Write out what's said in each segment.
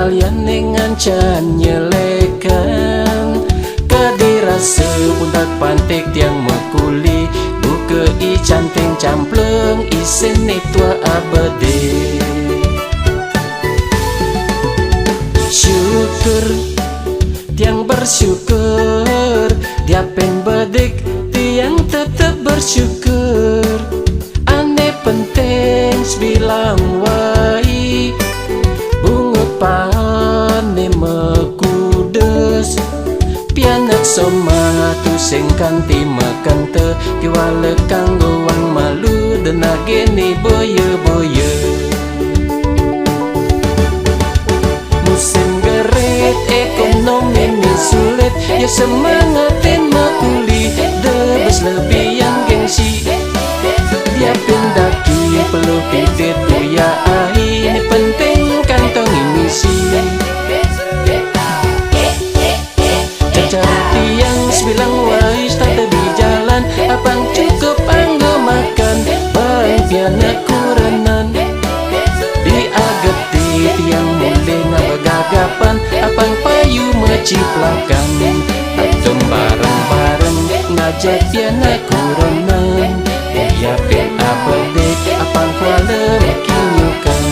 kalian ngancan nyelekan kadirase pun tak pantik tiang mekuli buka i canteng campleng isen tua abade syukur tiang bersyukur dia pen bedik tiang tetap bersyukur ane penting bilang wai bungut pane mekudes pianak soma tu sing kanti makan te kiwale kanggo wang malu denage ni boye-boye musim gerit ekonomi ni sulit ya semangatin makuli debes lebih yang gengsi dia pindaki perlu pipit buya ini penting kantong misi cacar tiang sebilang wais tak tebi jalan apang cukup anggo makan bang piana kuranan diageti tiang mulai ngabagagapan apang payu meciplakan atom bareng-bareng ngajak piana kuranan ya pen abade apang kuala makinyukan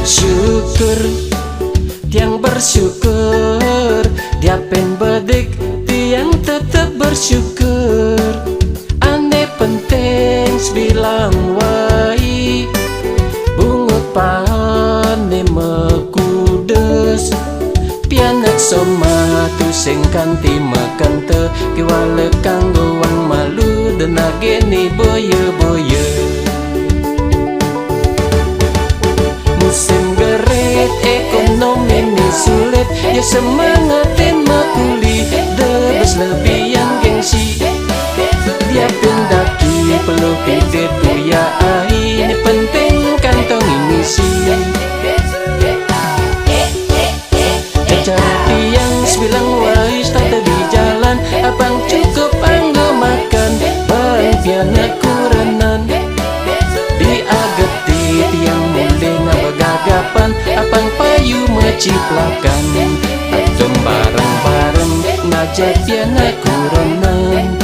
syukur tiang bersyukur dia pen bedik tiang tetap bersyukur ane penting bilang wai bungut pane mekudes pianak soma tu sing kanti makan te kiwale kanggo wang malu denage ni boye-boye musim gerit ekonomi ni sulit ya semangatin makuli debes lebih yang gengsi dia pindaki perlu pipit buya ini penting kantong misi cacar tiang sebilang wais tak tebi jalan apang cukup anggo makan bang piana kuranan diageti tiang mulai ngabagagapan apang payu meciplakan atom bareng-bareng ngajak piana kuranan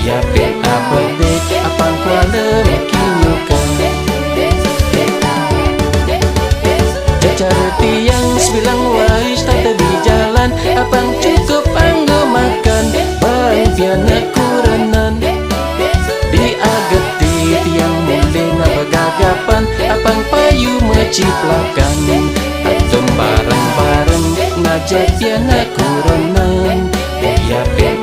ya pen abade apang kuala makinyukan cacar tiang sebilang wais tak tebi jalan apang cukup anggo makan bang piana kuranan diageti tiang mulai ngabagagapan apang payu meciplakan atom bareng-bareng ngajak piana kuranan ya pen